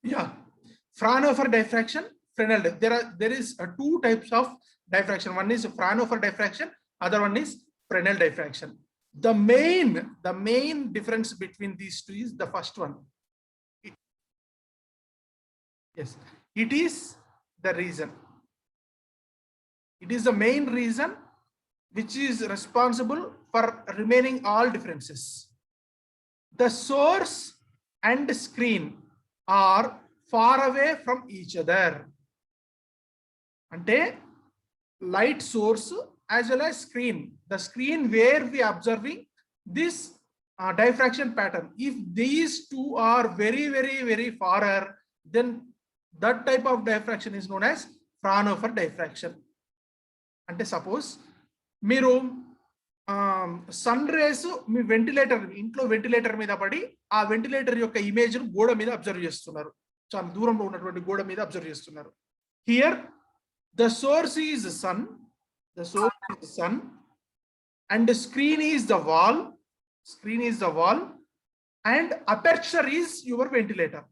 Yeah, Fraunhofer diffraction, Fresnel. There is two types of diffraction. One is Fraunhofer diffraction, other one is Fresnel diffraction. The main difference between these two is the first one. Yes, it is the reason. It is the main reason which is responsible for remaining all differences. The source and screen are far away from each other. Ante light source as well as screen. The screen where we are observing this diffraction pattern. If these two are very far, then that type of diffraction is known as Fraunhofer diffraction. Ante suppose మీరు sun rays మీ ventilator ఇంట్లో ventilator మీద పడి ఆ ventilator యొక్క image గోడ మీద observe చేస్తున్నారు. చాలా దూరంలో ఉన్నటువంటి గోడ మీద అబ్జర్వ్ చేస్తున్నారు. Here the source is sun, and screen is the wall, and aperture is your ventilator.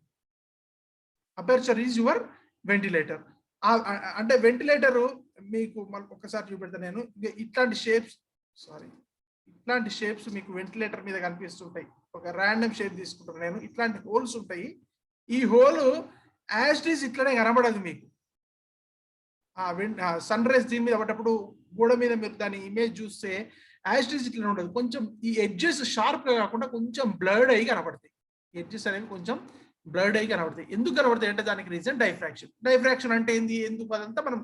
అంటే వెంటిలేటర్ మీకు ఒకసారి చూపెడతా నేను. ఇట్లాంటి షేప్స్ మీకు వెంటిలేటర్ మీద కనిపిస్తుంటాయి. ఒక ర్యాండమ్ షేప్ తీసుకుంటాను నేను. ఇట్లాంటి హోల్స్ ఉంటాయి. ఈ హోల్ యాజ్ ఇట్ ఈస్ ఇట్లనే కనబడదు మీకు. సన్ రైజ్ దీని మీద పడ్డప్పుడు గోడ మీద మీరు దాని ఇమేజ్ చూస్తే యాజ్ ఇట్ ఈస్ ఇట్లనే ఉండదు. కొంచెం ఈ ఎడ్జెస్ షార్ప్ గా కాకుండా కొంచెం బ్లర్డ్ అయ్యి కనబడతాయి. ఎడ్జెస్ అనేవి కొంచెం బ్లర్డ్ అయ్యి కనబడతాయి. ఎందుకు కనబడతాయి అంటే దానికి రీజన్ డైఫ్రాక్షన్ అంటే ఏంది, ఎందుకు అదంతా మనం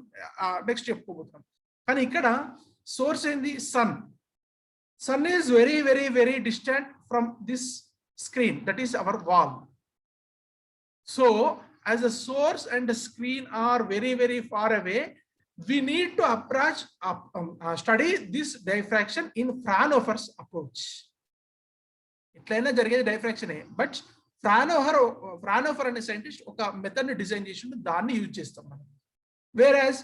నెక్స్ట్ చెప్పుకోబోతున్నాం. కానీ ఇక్కడ సోర్స్ ఏంది, sun is very distant from this screen, that is our wall. So as the source and the screen are very far away, we need to study this diffraction in Fraunhofer's approach. ఇట్లైనా జరిగేది డైఫ్రాక్షనే, but Fraunhofer అనే scientist ఒక method ని design చేసి దాన్ని use చేస్తాం మనం. Whereas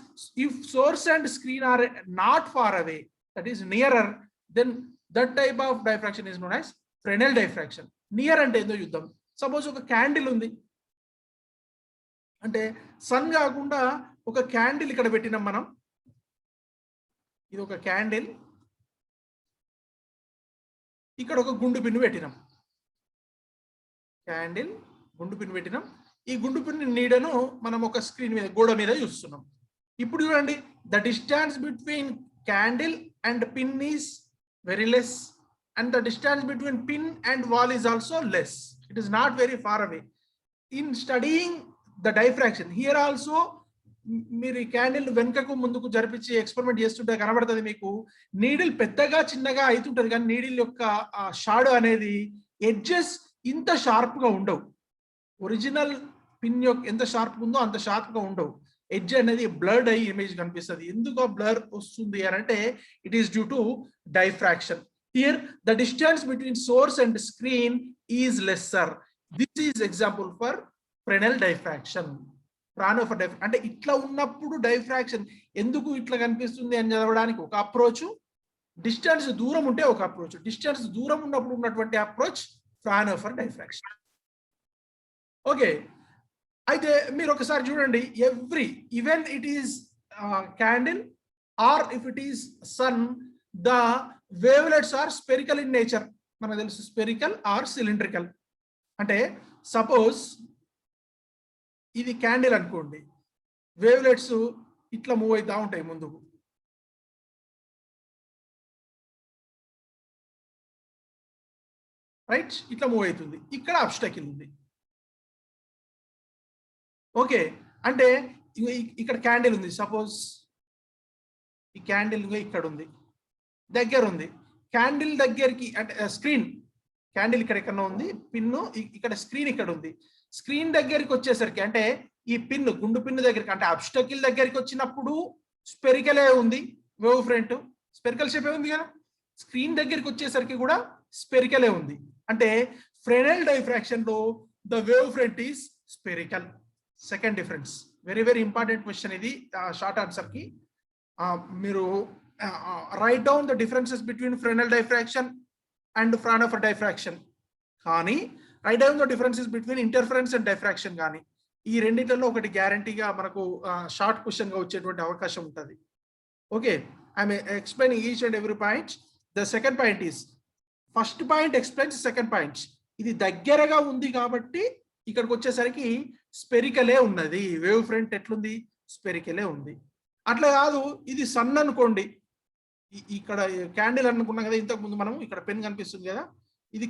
if source and screen are not far away, that is nearer, then that type of diffraction is known as Fresnel diffraction. Near అంటే ఏందో చూద్దాం. సపోజ్ ఒక క్యాండిల్ ఉంది అంటే సన్ కాకుండా ఒక క్యాండిల్ ఇక్కడ పెట్టినాం మనం. ఇది ఒక క్యాండిల్, ఇక్కడ ఒక గుండు పిన్ను పెట్టినాం. ఈ గుండు పిన్ను నీడను మనం ఒక స్క్రీన్ మీద గోడ మీద చూస్తున్నాం. ఇప్పుడు చూడండి, the distance between candle and pin is very less, and the distance between pin and wall is also less. It is not very far away. In studying the diffraction here also, మీరు ఈ candle వెనుకకు ముందుకు జరిపించి experiment చేస్తుంటే కనబడుతుంది మీకు needle పెద్దగా చిన్నగా అవుతుంటది, కానీ నీడిల్ యొక్క షాడో అనేది ఎడ్జెస్ ఇంత షార్ప్ గా ఉండవు. ఒరిజినల్ పిన్ యొక్క ఎంత షార్ప్ ఉందో అంత షార్ప్ గా ఉండవు. ఎడ్జ్ అనేది బ్లర్డ్ అయ్యి ఇమేజ్ కనిపిస్తుంది. ఎందుకు బ్లర్ వస్తుంది అని అంటే it is due to diffraction. Here the distance between source and screen is lesser. This is example for Fresnel diffraction. Fraunhofer diffraction అంటే ఇట్లా ఉన్నప్పుడు డైఫ్రాక్షన్ ఎందుకు ఇట్లా కనిపిస్తుంది అని చదవడానికి ఒక అప్రోచ్, డిస్టెన్స్ దూరం ఉంటే ఒక అప్రోచ్. డిస్టెన్స్ దూరం ఉన్నప్పుడు ఉన్నటువంటి అప్రోచ్ Fraunhofer diffraction. ఓకే, అయితే మీరు ఒకసారి చూడండి, even it is candle or if it is sun, the wavelets are spherical in nature. మనకు తెలుసు స్పెరికల్ ఆర్ సిలిండ్రికల్. అంటే సపోజ్ ఇది క్యాండిల్ అనుకోండి, వేవ్లెట్స్ ఇట్లా మూవ్ అవుతా ఉంటాయి ముందుకు. రైట్, ఇట్లా మూవ్ అవుతుంది. ఇక్కడ అబ్స్టాకిల్ ఉంది. ఓకే, అంటే ఇక్కడ క్యాండిల్ ఉంది. సపోజ్ ఈ క్యాండిల్ ఇక్కడ ఉంది, దగ్గర ఉంది. క్యాండిల్ దగ్గరికి అంటే స్క్రీన్, క్యాండిల్ ఇక్కడ ఎక్కడ ఉంది, పిన్ను ఇక్కడ, స్క్రీన్ ఇక్కడ ఉంది. స్క్రీన్ దగ్గరికి వచ్చేసరికి అంటే ఈ పిన్, గుండు పిన్ను దగ్గరికి అంటే అబ్స్టకిల్ దగ్గరికి వచ్చినప్పుడు స్పెరికలే ఉంది వేవ్ ఫ్రంట్, స్పెరికల్ షేప్ ఉంది కదా. స్క్రీన్ దగ్గరికి వచ్చేసరికి కూడా స్పెరికలే ఉంది. అంటే ఫ్రెనెల్ డైఫ్రాక్షన్ లో the wave front is spherical. Second difference, very important question ఇది షార్ట్ ఆన్సర్ కి. మీరు write down the differences between Fresnel diffraction and Fraunhofer diffraction. కానీ write down the differences between interference and diffraction కానీ ఈ రెండింటిలో ఒకటి గ్యారంటీగా మనకు షార్ట్ క్వశ్చన్ గా వచ్చేటువంటి అవకాశం ఉంటుంది. Okay, I'm explaining each and every point. The second point is first point explains second point. ఇది దగ్గరగా ఉంది కాబట్టి ఇక్కడికి వచ్చేసరికి స్పెరికలే ఉన్నది. వేవ్ ఫ్రంట్ ఎట్లుంది? స్పెరికలే ఉంది. అట్లా కాదు ఇది సన్ అనుకోండి, ఇక్కడ క్యాండిల్ అనుకున్నాం కదా ఇంతకు ముందు మనం, ఇక్కడ పెన్ కనిపిస్తుంది కదా, ఇది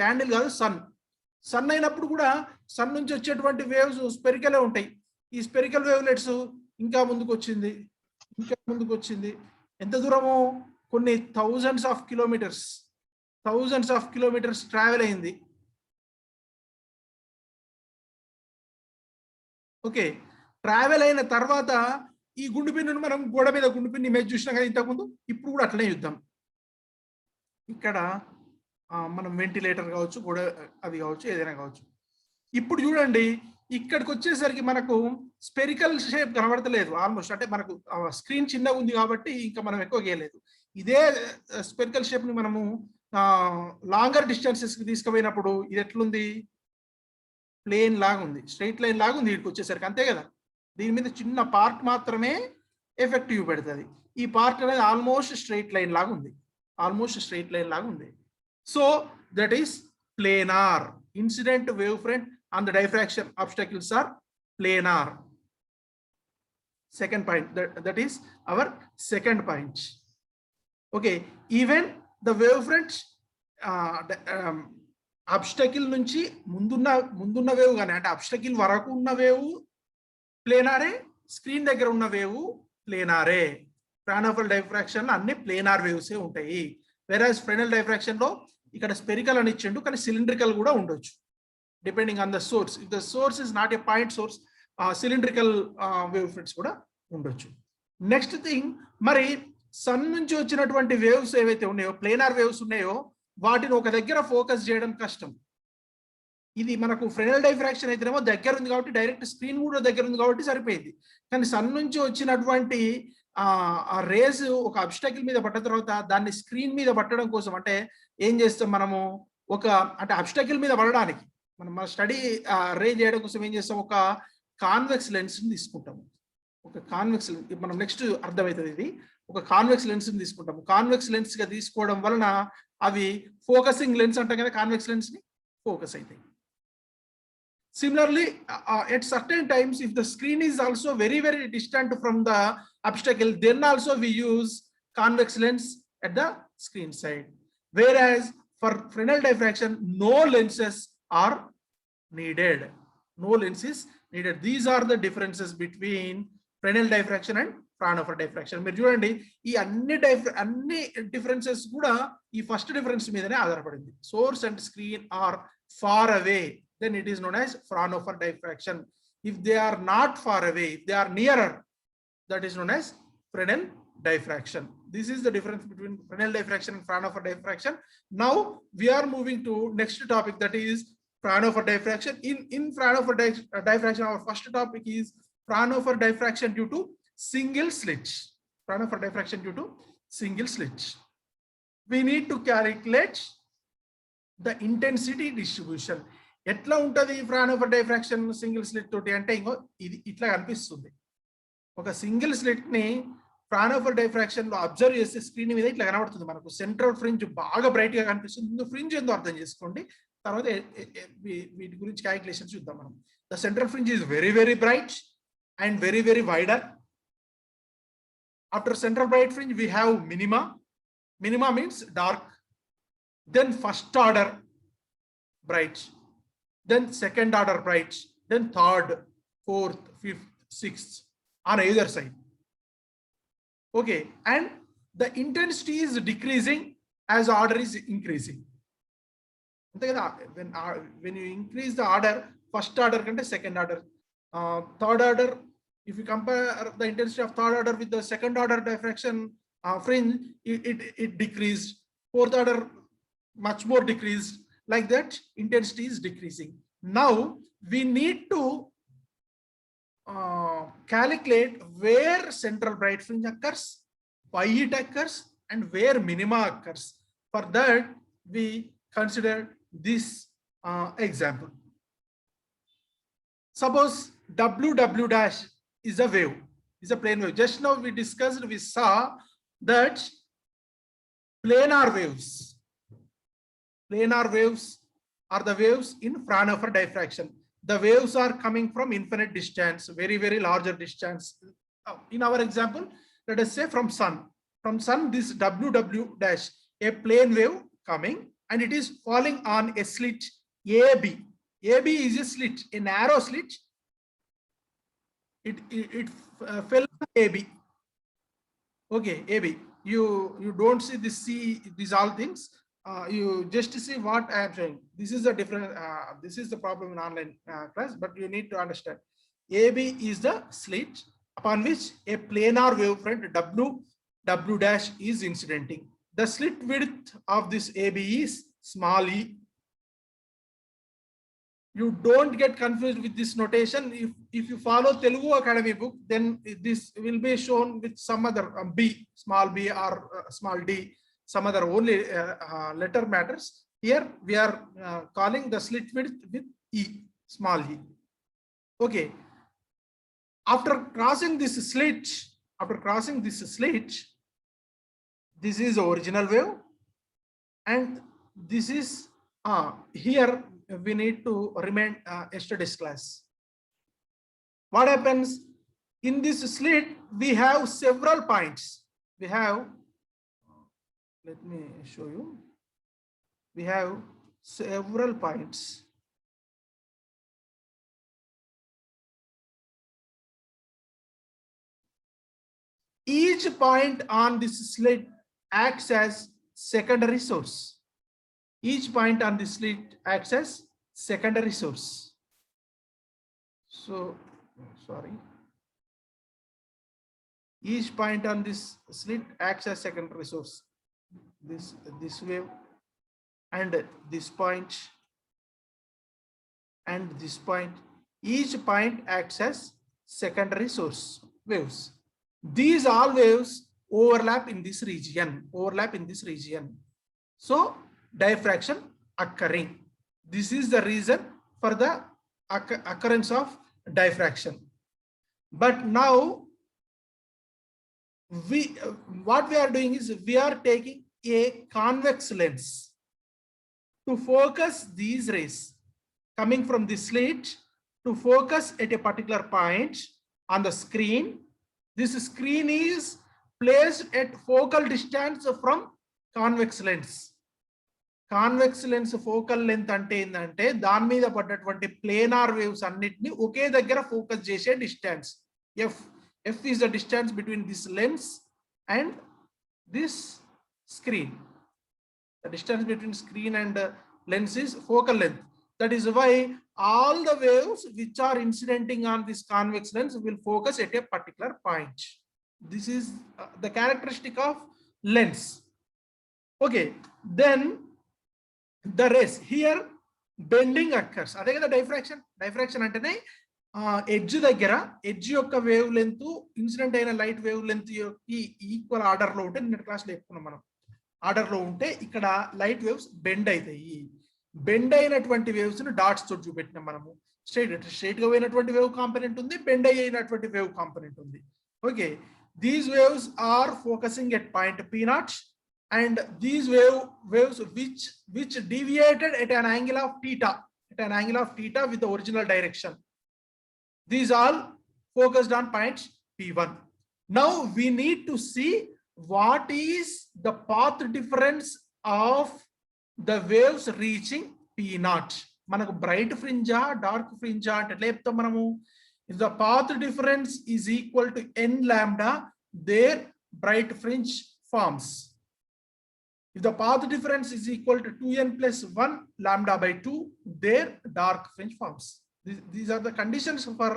క్యాండిల్ కాదు సన్. సన్ అయినప్పుడు కూడా సన్ నుంచి వచ్చేటువంటి వేవ్స్ స్పెరికలే ఉంటాయి. ఈ స్పెరికల్ వేవ్లెట్స్ ఇంకా ముందుకు వచ్చింది, ఇంకా ముందుకు వచ్చింది. ఎంత దూరము? కొన్ని థౌజండ్స్ ఆఫ్ కిలోమీటర్స్ ట్రావెల్ అయింది. ఓకే, ట్రావెల్ అయిన తర్వాత ఈ గుండు పిన్నును మనం గోడ మీద గుండు పిన్ ఇమేజ్ చూసినా కదా ఇంతకుముందు, ఇప్పుడు కూడా అట్లనే చూద్దాం. ఇక్కడ మనం వెంటిలేటర్ కావచ్చు, గోడ అది కావచ్చు, ఏదైనా కావచ్చు. ఇప్పుడు చూడండి ఇక్కడికి వచ్చేసరికి మనకు స్పెరికల్ షేప్ కనబడతలేదు ఆల్మోస్ట్. అంటే మనకు స్క్రీన్ చిన్నగా ఉంది కాబట్టి ఇంకా మనం ఎక్కువ గీయలేదు. ఇదే స్పెరికల్ షేప్ ని మనము లాంగర్ డిస్టెన్సెస్ కి తీసుకుపోయినప్పుడు ఇది ఎట్లుంది? ప్లేన్ లాగా ఉంది, స్ట్రైట్ లైన్ లాగా ఉంది వీటికి వచ్చేసరికి, అంతే కదా. దీని మీద చిన్న పార్ట్ మాత్రమే ఎఫెక్టివ్ పెడుతుంది. ఈ పార్ట్ అనేది ఆల్మోస్ట్ స్ట్రైట్ లైన్ లాగా ఉంది. So that is planar. Incident wave front and the diffraction obstacles are planar. Second point, that is our second point. Okay, even the wave front obstacle నుంచి ముందున్న wave కానీ, అంటే obstacle వరకు ఉన్న wave ప్లేనారే, screen దగ్గర ఉన్న వేవ్ ప్లేనారే. ఫ్రానోఫర్ డైఫ్రాక్షన్ అన్ని planar వేవ్సే ఉంటాయి. వెరాజ్ ఫ్రెనల్ డైఫ్రాక్షన్ లో ఇక్కడ స్పెరికల్ అని ఇచ్చిండు, కానీ సిలిండ్రికల్ కూడా ఉండొచ్చు depending on the source. If the source is not a point source, cylindrical wave fronts కూడా ఉండొచ్చు. నెక్స్ట్ థింగ్, మరి సన్ నుంచి వచ్చినటువంటి వేవ్స్ ఏవైతే ఉన్నాయో, ప్లేనార్ వేవ్స్ ఉన్నాయో, వాటిని ఒక దగ్గర ఫోకస్ చేయడం కష్టం. ఇది మనకు ఫ్రెనల్ డైఫ్రాక్షన్ అయితేనేమో దగ్గర ఉంది కాబట్టి, డైరెక్ట్ స్క్రీన్ కూడా దగ్గర ఉంది కాబట్టి సరిపోయింది. కానీ సన్ నుంచి వచ్చినటువంటి ఆ రేస్ ఒక అబ్స్టాకిల్ మీద పడ్డ తర్వాత దాన్ని స్క్రీన్ మీద పట్టడం కోసం, అంటే ఏం చేస్తాం మనము, అంటే అబ్స్టాకిల్ మీద పడడానికి మనం మన స్టడీ రే చేయడం కోసం ఏం చేస్తాం, ఒక కాన్వెక్స్ లెన్స్ తీసుకుంటాము. మనం నెక్స్ట్ అర్థమవుతుంది ఇది. ఒక కాన్వెక్స్ లెన్స్ తీసుకుంటాము. కాన్వెక్స్ లెన్స్ గా తీసుకోవడం వలన అవి ఫోకసింగ్ లెన్స్ అంటాం కదా, కాన్వెక్స్ లెన్స్ ని ఫోకస్ అవుతాయి. Similarly, at certain times, if the screen is also very, very distant from the obstacle, then also we use convex lens at the screen side. Whereas for Fresnel diffraction, no lenses are needed. These are the differences between Fresnel diffraction and Fraunhofer diffraction. మీరు చూడండి, ఈ అన్ని differences కూడా ఈ first difference మీదనే ఆధారపడింది. Source and screen are far away, then it is known as Fraunhofer diffraction. If they are not far away, if they are nearer, that is known as Fresnel diffraction. This is the difference between Fresnel diffraction and Fraunhofer diffraction. Now we are moving to next topic, that is Fraunhofer diffraction. In Fraunhofer diffraction, our first topic is Fraunhofer diffraction due to single slit. Fraunhofer diffraction due to single slit. We need to calculate the intensity distribution. ఎట్లా ఉంటుంది ఫ్రానోఫర్ diffraction single slit తోటి అంటే, ఇంకో ఇది ఇట్లా కనిపిస్తుంది. ఒక single slit ని ఫ్రానోఫర్ డైఫ్రాక్షన్ లో అబ్జర్వ్ చేస్తే స్క్రీన్ మీద ఇట్లా కనబడుతుంది. మనకు సెంట్రల్ ఫ్రింజ్ బాగా బ్రైట్ గా కనిపిస్తుంది. ముందు ఫ్రింజ్ ఏందో అర్థం చేసుకోండి, తర్వాత వీటి గురించి క్యాలిక్యులేషన్ చూద్దాం మనం. The central fringe is very very bright and very very wider. After central bright fringe we have minima. Minima means dark, then first order bright, then second order bright, then third, fourth, fifth, sixth on either side. Okay, and the intensity is decreasing as order is increasing. When you increase the order, first order kante second order, third order, if you compare the intensity of third order with the second order diffraction fringe, it decreased. Fourth order much more decreased. Like that, intensity is decreasing. Now we need to calculate where central bright fringe occurs, why it occurs, and where minima occurs. For that, we consider this Example. Suppose WW dash is a wave, is a plane wave. Just now we discussed, we saw that planar waves are the waves in Fraunhofer diffraction. The waves are coming from infinite distance, very larger distance. In our example, let us say from sun. From sun, this WW dash, a plane wave coming, and it is falling on a slit AB. AB is a slit, a narrow slit. It fell on AB. Okay, AB. You don't see this, see these all things. You just see what I am saying. This is a different. This is the problem in online class, but you need to understand. AB is the slit upon which a planar wavefront W dash is incidenting. The slit width of this AB is small e. You don't get confused with this notation. If you follow Telugu Academy book, then this will be shown with some other B, small b, or small d, some other only letter matters. Here we are calling the slit width with E, small e. Okay. After crossing this slit, this is original wave, and this is here we need to remain yesterday's class. What happens in this slit? We have several points. We have, let me show you. We have several points. Each point on this slit acts as secondary source. Each point on this slit acts as secondary source. So, sorry. Each point on this slit acts as secondary source. This wave, and this point, and this point. Each point acts as secondary source waves. These all waves overlap in this region. So diffraction occurring. This is the reason for the occurrence of diffraction. But now what we are doing is we are taking a convex lens to focus these rays coming from the slit to focus at a particular point on the screen. This screen is placed at focal distance from convex lens. Convex lens focal length ante endante దాని మీద పడ్డటువంటి planar waves అన్నిటిని ఒకే దగ్గర focus చేసే distance. F is the distance between this lens and this screen. The distance between screen and lens is focal length. That is why all the waves which are incidenting on this convex lens will focus at a particular point. This is the characteristic of lens. Okay, then the rays here bending occurs. అదే కదా diffraction అంటేనే edge దగ్గర edge యొక్క wave length incident అయిన light wave length equal order లో ఉంటే నిన్న class లో చెప్పుకున్నాం మనం. ఆర్డర్ లో ఉంటే ఇక్కడ లైట్ వేవ్స్ బెండ్ అవుతాయి. బెండ్ అయినటువంటి వేవ్స్ ను డాట్స్ తోటి చూపెట్టినాం మనము. స్ట్రైట్ గా పోయినటువంటి వేవ్ కాంపోనెంట్ ఉంది, బెండ్ అయినటువంటి వేవ్ కాంపోనెంట్ ఉంది. Okay, these waves are focusing at point P0, and these waves which deviated at an angle of theta, with the original direction. These all focused on point P1. Now we need to see what is the path difference of the waves reaching P0. మనకు bright ఫ్రింజా dark ఫ్రింజా అంటే ఎట్లా చెప్తాం మనము? If the path difference is equal to n lambda, their bright fringe forms. If the path difference is equal to 2n plus 1 lambda by 2, their dark fringe forms. These are the conditions for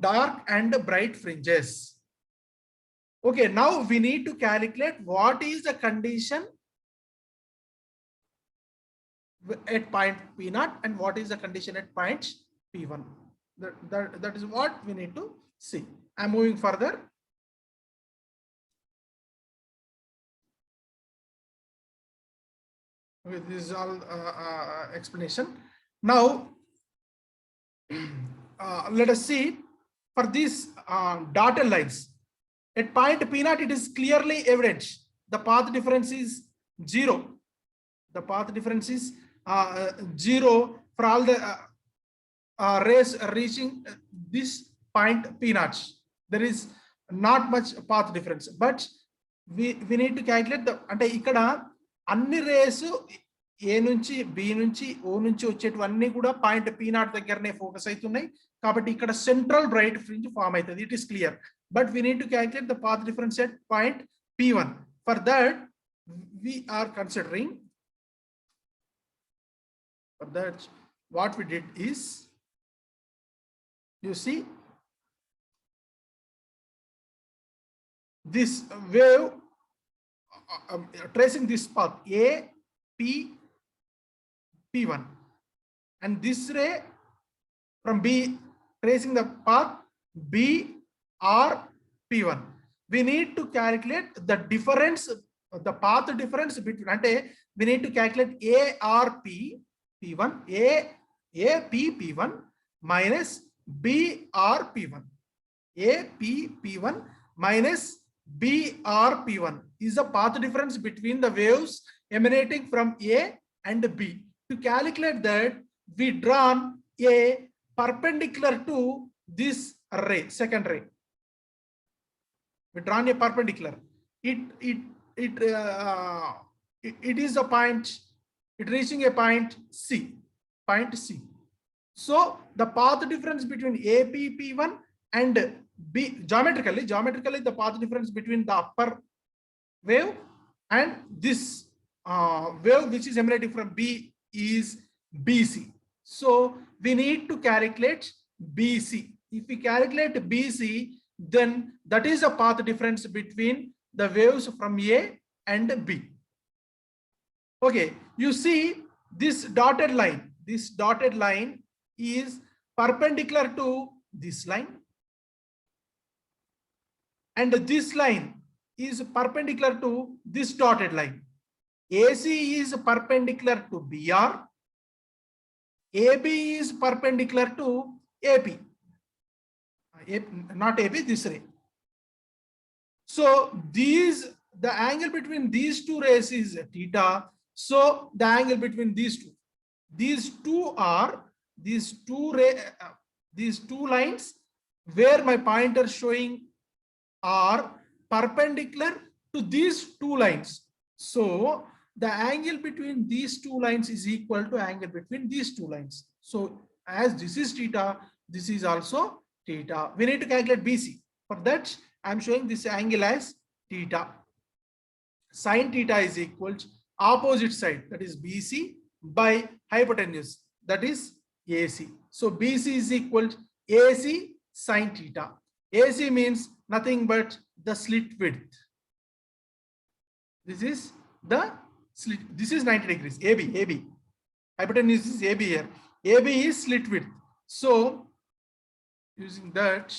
dark and bright fringes. Okay, now we need to calculate what is the condition at point P0 and what is the condition at point P1. That is what we need to see. I'm moving further. Okay, this is all explanation. Now let us see for these dotted lines. At point P naught, it is clearly evident the path difference is 0. The path difference is 0 for all the rays reaching this point P naught. There is not much path difference, but we need to calculate the అంటే ఇక్కడ అన్ని race ఏ నుంచి B నుంచి ఓ నుంచి వచ్చేటివన్నీ కూడా point P not దగ్గరనే focus అవుతున్నాయి కాబట్టి ఇక్కడ సెంట్రల్ బ్రైట్ ఫ్రింజ్ ఫామ్ అవుతుంది. It is clear, but we need to calculate the path difference at point P1. For that we are considering, for that what we did is, you see this wave tracing this path A P P1, and this ray from B tracing the path B R P1. We need to calculate the difference, the path difference between, ante we need to calculate ARP P1, AP P1 minus BR P1. AP P1 minus BR P1 is the path difference between the waves emanating from A and B. To calculate that, we drawn a perpendicular to this ray, second ray. We drawn a perpendicular. It is a point, it reaching a point C, point C. So the path difference between AP P1 and B, geometrically the path difference between the upper wave and this wave which is emanating from B is BC. So we need to calculate BC. If we calculate BC, then that is a path difference between the waves from A and B. Okay, you see this dotted line. This dotted line is perpendicular to this line, and this line is perpendicular to this dotted line. AC is perpendicular to BR, AB is perpendicular to AP, not AP, this ray. So these, the angle between these two rays is theta. So the angle between these two lines where my pointer showing are perpendicular to these two lines. So the angle between these two lines is equal to angle between these two lines. So as this is theta, this is also theta. We need to calculate BC. For that, I am showing this angle as theta. Sin theta is equal to opposite side, that is BC, by hypotenuse, that is AC. So BC is equal to AC sin theta. AC means nothing but the slit width. This is the slit. This is 90 degrees. AB. Hypotenuse is AB here. AB is slit width. So using that,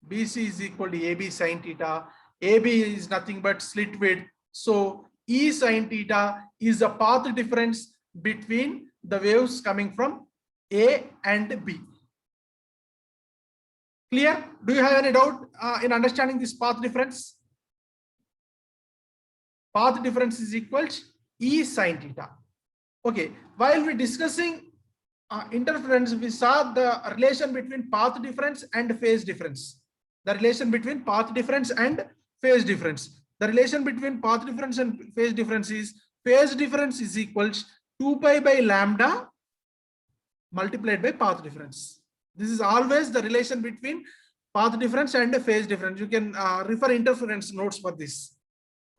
BC is equal to AB sin theta. AB is nothing but slit width. So E sin theta is the path difference between the waves coming from A and B. Clear? Do you have any doubt in understanding this path difference? Path difference is equal to E sin theta. Okay, while we discussing interference, we saw the relation between path difference and phase difference. The relation between path difference and phase difference. The relation between path difference and phase difference is equal to 2 pi by lambda multiplied by path difference. This is always the relation between path difference and phase difference. You can refer interference notes for this.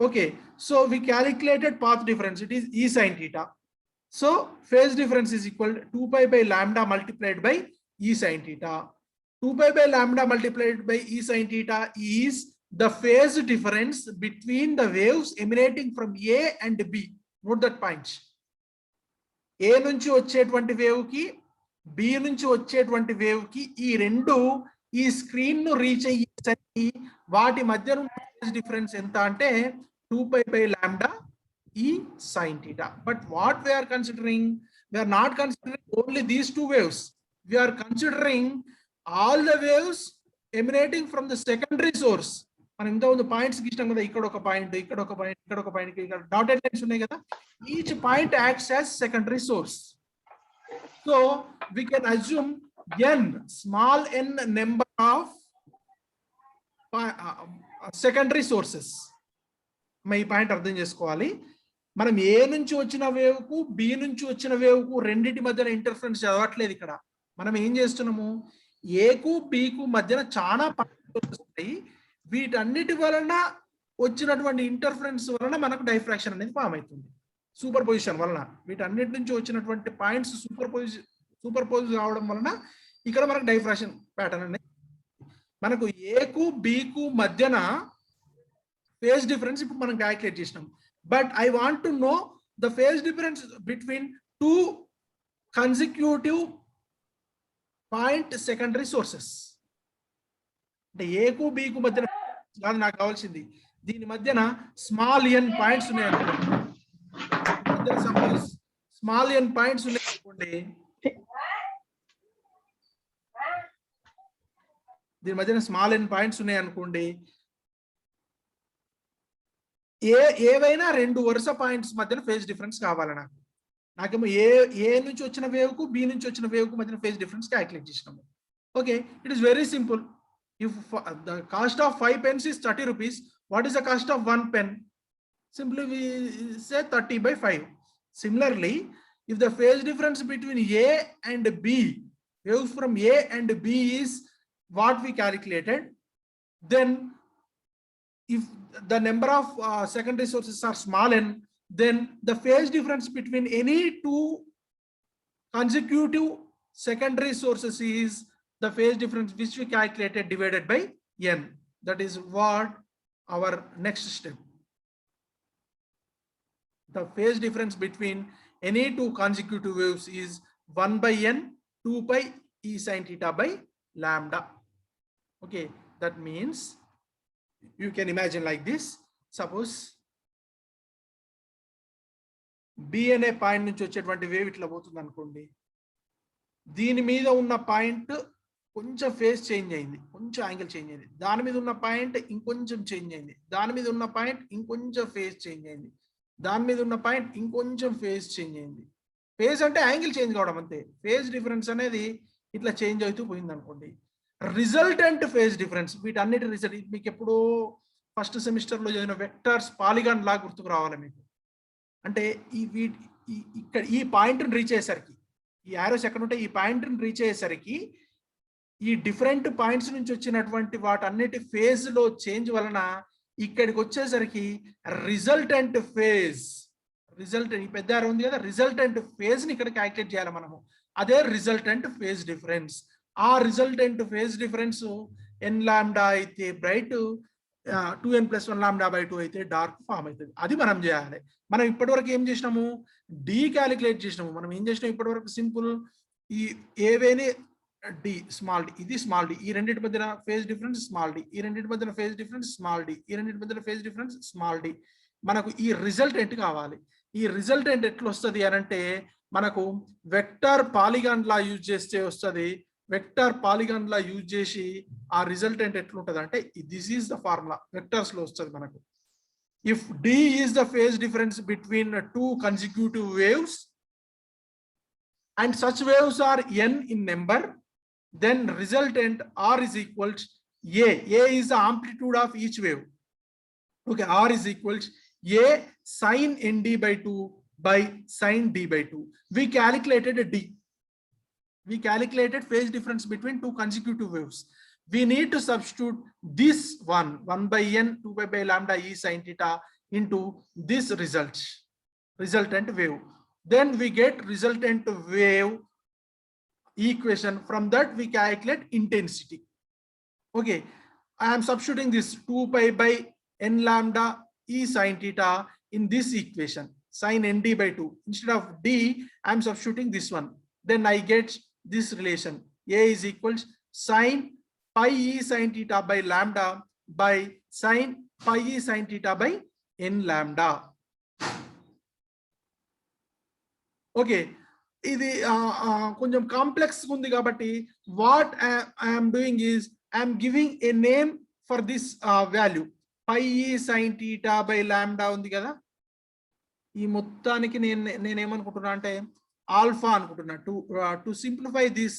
Okay, so we calculated path difference. It is E sin theta. So phase difference is equal to 2 pi by lambda multiplied by E sin theta. 2 pi by lambda multiplied by E sin theta is the phase difference between the waves emanating from A and B. Note that point. A నుంచి వచ్చేటువంటి wave కి, B నుంచి వచ్చేటువంటి wave కి, ఈ రెండు ఈ screen ను రీచ్ అయ్యేసరికి వాటి మధ్య ఫేజ్ డిఫరెన్స్ ఎంత అంటే 2 pi by lambda E sin theta. But what we are considering, We are not considering only these two waves. We are considering all the waves emanating from the secondary source. మనం ఇంత ముందు points ఇష్టం కదా, ఇక్కడ ఒక point, ఇక్కడ ఒక point, ఇక్కడ ఒక పాయింట్, ఇక్కడ డాటెడ్ లైన్స్ ఉన్నాయి కదా. Each point acts as secondary source. So we can assume n, small n number of secondary sources. ఈ పాయింట్ అర్థం చేసుకోవాలి. మనం ఏ నుంచి వచ్చిన వేవ్ కు బి నుంచి వచ్చిన వేవ్ కు రెండింటి మధ్యన ఇంటర్ఫరెన్స్ చదవట్లేదు. ఇక్కడ మనం ఏం చేస్తున్నాము, ఏకు బికు మధ్యన చాలా పాయింట్స్ వస్తాయి. వీటన్నిటి వలన వచ్చినటువంటి ఇంటర్ఫరెన్స్ వలన మనకు డైఫ్రాక్షన్ అనేది ఫామ్ అవుతుంది. సూపర్ పొజిషన్ వలన వీటన్నిటి నుంచి వచ్చినటువంటి పాయింట్స్ సూపర్ పోజ్ కావడం వలన ఇక్కడ మనకు డైఫ్రాక్షన్ ప్యాటర్న్ అనేది. మనకు ఏకు బికు మధ్యన ఫేజ్ డిఫరెన్స్ ఇప్పుడు మనం క్యాలిక్యులేట్ చేసినాం. But I want to know the phase difference between two consecutive point secondary sources. అంటే ఏకు బికు మధ్యన కాదు నాకు కావాల్సింది, దీని మధ్యన స్మాల్ ఎన్ పాయింట్స్ ఉన్నాయనుకోండి. సపోజ్ స్మాల్ ఎన్ పాయింట్స్ ఉన్నాయనుకోండి, దీని మధ్యన స్మాల్ ఎన్ పాయింట్స్ ఉన్నాయనుకోండి, ఏవైనా రెండు వరుస పాయింట్స్ మధ్యన ఫేజ్ డిఫరెన్స్ కావాలి నాకేమో ఏ నుంచి వచ్చిన వేవ్ కు బి నుంచి వచ్చిన వేవ్ కు మధ్యన ఫేజ్ డిఫరెన్స్ క్యాలిక్యులేట్ చేసినాము. Okay, it is very simple. If the cost of 5 pens is 30 rupees, what is the cost of 1 pen? Simply we say 30 by 5. Similarly, if the phase difference between A and B, waves from A and B is what we calculated, then if the number of secondary sources are small n, then the phase difference between any two consecutive secondary sources is the phase difference which we calculated divided by n. That is what our next step. The phase difference between any two consecutive waves is 1 by n, 2 pi e sin theta by lambda. Okay, that means you can imagine like this. Suppose b అనే point నుంచి వచ్చేటువంటి wave ఇట్లా పోతుంది అనుకోండి. దీని మీద ఉన్న point కొంచెం ఫేజ్ చేంజ్ అయింది, కొంచెం యాంగిల్ చేంజ్ అయింది. దాని మీద ఉన్న పాయింట్ ఇంకొంచెం చేంజ్ అయింది, దాని మీద ఉన్న పాయింట్ ఇంకొంచెం ఫేజ్ చేంజ్ అయింది, దాని మీద ఉన్న పాయింట్ ఇంకొంచెం ఫేజ్ చేంజ్ అయింది. ఫేజ్ అంటే యాంగిల్ చేంజ్ కావడం అంతే. ఫేజ్ డిఫరెన్స్ అనేది ఇట్లా చేంజ్ అవుతూ పోయింది అనుకోండి. రిజల్టెంట్ ఫేజ్ డిఫరెన్స్, వీటన్నిటి రిజల్ట్ మీకు ఎప్పుడో ఫస్ట్ సెమిస్టర్లో చదివిన వెక్టర్స్ పాలిగాన్ లా గుర్తుకు రావాలి మీకు. అంటే ఇక్కడ ఈ పాయింట్ని రీచ్ అయ్యేసరికి, ఈ యారోస్ ఎక్కడ ఉంటే ఈ పాయింట్ని రీచ్ అయ్యేసరికి ఈ డిఫరెంట్ పాయింట్స్ నుంచి వచ్చినటువంటి వాటన్నిటి ఫేజ్ లో చేంజ్ వలన ఇక్కడికి వచ్చేసరికి రిజల్టెంట్ ఫేజ్, రిజల్టెంట్ ఈ పెద్ద యారో ఉంది కదా, రిజల్టెంట్ ఫేజ్ ని ఇక్కడ క్యాలిక్యులేట్ చేయాలి మనము. అదే రిజల్టెంట్ ఫేజ్ డిఫరెన్స్. ఆ రిజల్టెంట్ ఫేజ్ డిఫరెన్స్ ఎన్ లాంబ్డా అయితే బ్రైట్, 2n + 1 లాంబ్డా బై 2 అయితే డార్క్ ఫామ్ అవుతుంది. అది మనం చేయాలి. మనం ఇప్పటివరకు ఏం చేసినాము, డి క్యాలిక్యులేట్ చేసినాము. మనం ఏం చేసినాం ఇప్పటివరకు, సింపుల్, ఈ ఏవేని డి స్మాల్ డి, ఇది స్మాల్ డి, ఈ రెండింటి మధ్యన ఫేజ్ డిఫరెన్స్ స్మాల్ డి, ఈ రెండింటి మధ్యన ఫేజ్ డిఫరెన్స్ స్మాల్ డి, ఈ రెండింటి మధ్యన ఫేజ్ డిఫరెన్స్ స్మాల్ డి. మనకు ఈ రిజల్టెంట్ కావాలి. ఈ రిజల్టెంట్ ఎట్లా వస్తుంది అని అంటే మనకు వెక్టర్ పాలిగాన్ లా యూజ్ చేస్తే వస్తుంది. వెక్టర్ పాలిగాన్ లా యూజ్ చేసి ఆ రిజల్టెంట్ ఎట్లుంటది అంటే this is the formula, vectors లో వస్తుంది మనకు. If D is the phase difference between two consecutive waves and such waves are n in number, then resultant R is equals A. A is the amplitude of each wave. Okay, R is equals A sin nd by 2 by sin d by 2. We calculated a D. We calculated phase difference between two consecutive waves. We need to substitute this one, 1 by n, 2 by lambda e sin theta into this resultant wave. Then we get resultant wave equation. From that we calculate intensity. Okay, I am substituting this 2 pi by n lambda e sin theta in this equation, sin nd by 2. Instead of d, I am substituting this one. Then I get this relation, A is equals sin pi e sin theta by lambda by sin pi e sin theta by n lambda. Okay, ఇది కొంచెం complex ఉంది కాబట్టి what I'm doing is I'm giving a name for this value pi sine theta by lambda ఉంది కదా, ఈ మొత్తానికి నేనేమనుకుంటున్నా అంటే ఆల్ఫా అనుకుంటున్నా. To simplify this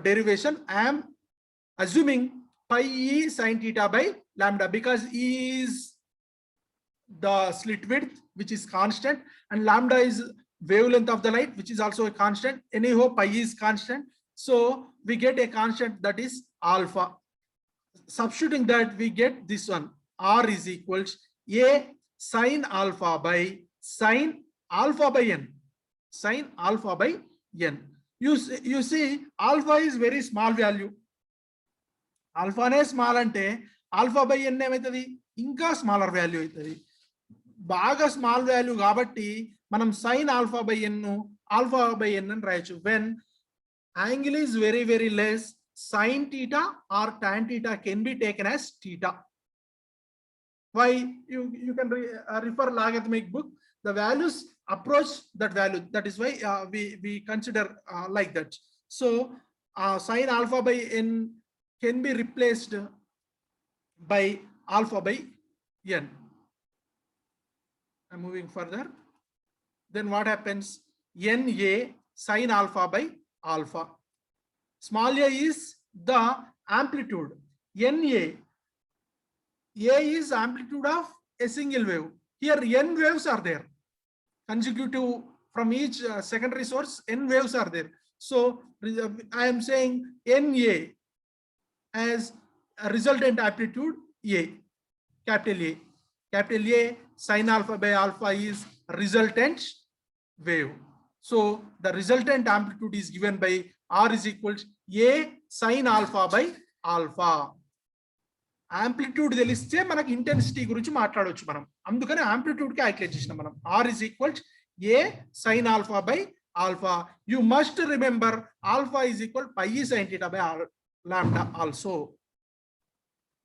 derivation, I am assuming pi e sin theta by lambda because e is the slit width which is constant and lambda is wavelength of the light which is also a constant. Anyhow pi is constant, so we get a constant that is alpha. Substituting that we get this one, r is equals a sin alpha by sin alpha by n, sin alpha by n. You see alpha is very small value. Alpha ne small ante alpha by n emaitadi inka smaller value aitadi. Baga small value kabatti manam sin alpha by n nu alpha by n ani rayachu. When angle is very very less, sin theta or tan theta can be taken as theta. Why? You can refer logarithmic book. The values approach that value. That is why we consider like that. So sin alpha by n can be replaced by alpha by n. I'm moving further. Then what happens? Na sin alpha by alpha. Small a is the amplitude. Na, a is amplitude of a single wave. Here n waves are there. Consecutive from each secondary source, n waves are there. So I am saying Na as a resultant amplitude A, capital A. Capital A sin alpha by alpha is resultant wave. So the resultant amplitude is given by R is equal to A sin alpha by alpha. Amplitude తెలిస్తే మనకి intensity గురించి మాట్లాడవచ్చు మనం, అందుకని amplitude కి calculate చేసినాం మనం. R is equal to A sin alpha by alpha. You must remember alpha is equal pi sin theta by lambda also.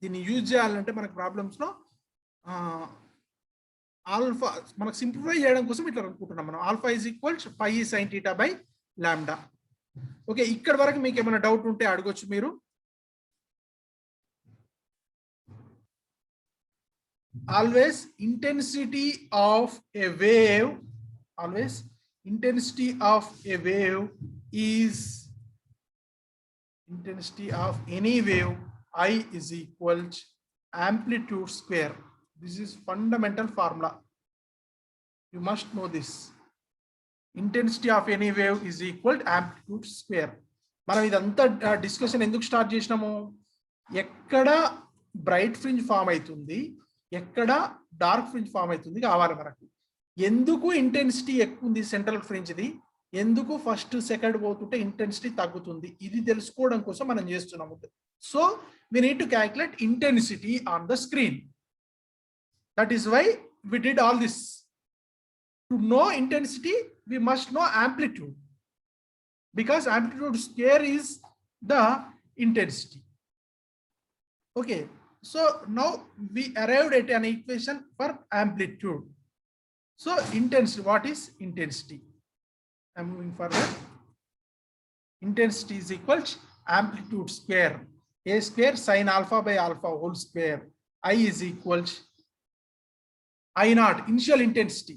దీన్ని యూజ్ చేయాలంటే మనకు ప్రాబ్లమ్స్ లో ఆల్ఫా మనకు సింప్లిఫై చేయడం కోసం ఇట్లా అనుకుంటున్నాం మనం. Alpha is equal to pi sin theta by lambda. Okay, ఇక్కడ వరకు మీకు ఏమైనా డౌట్ ఉంటే అడగొచ్చు మీరు. Always intensity of a wave, always intensity of a wave is intensity of any wave I is equal to amplitude square. This is fundamental formula. You must know this. Intensity of any wave is equal to amplitude square. మనం ఇదంతా discussion ఎందుకు start చేసినాము? ఎక్కడ bright fringe form అవుతుంది, ఎక్కడ dark fringe form అవుతుంది కావాలి మనకు. ఎందుకు ఇంటెన్సిటీ ఎక్కువ ఉంది సెంట్రల్ ఫ్రింజ్ది, ఎందుకు ఫస్ట్ సెకండ్ పోతుంటే ఇంటెన్సిటీ తగ్గుతుంది, ఇది తెలుసుకోవడం కోసం మనం చేస్తున్నాము. So we need to calculate intensity on the screen. That is why we did all this. To know intensity, we must know amplitude, because amplitude square is the intensity. Okay, so now we arrived at an equation for amplitude. So intensity, what is intensity? I'm moving further. Intensity is equal to amplitude square. A square sin alpha by alpha whole square. I is equal to I naught, initial intensity.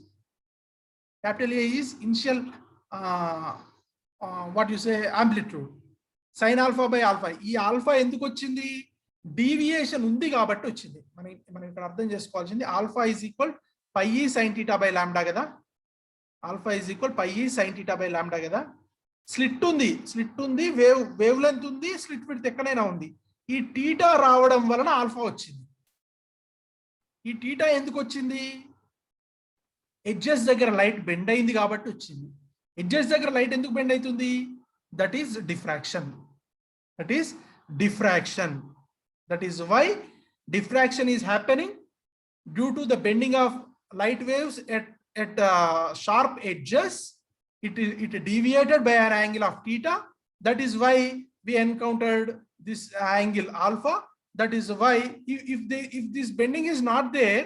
Capital A is initial what you say amplitude. Sin alpha by alpha. ఈ alpha ఎందుకు వచ్చింది? Deviation ఉంది కాబట్టి వచ్చింది. మనం ఇక్కడ అర్థం చేసుకోవాల్సింది alpha is equal pi sine theta by lambda కదా. Alpha is equal pi sine theta by lambda కదా. స్లిట్ ఉంది, వేవ్ లెంత్ ఉంది, స్లిట్ విడ్త్ ఎక్కడైనా ఉంది. ఈ టీటా రావడం వలన ఆల్ఫా వచ్చింది. ఈ టీటా ఎందుకు వచ్చింది? ఎడ్జెస్ దగ్గర లైట్ బెండ్ అయింది కాబట్టి వచ్చింది. ఎడ్జెస్ దగ్గర లైట్ ఎందుకు బెండ్ అవుతుంది? That is diffraction. That is why diffraction is happening due to the bending of light waves at sharp edges. It deviated by an angle of theta. That is why we encountered this angle alpha. That is why if this bending is not there,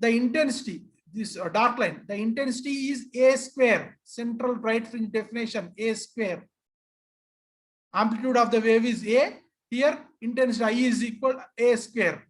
the intensity, this dark line, the intensity is A square, central bright fringe definition A square. Amplitude of the wave is A. Here intensity I is equal A square.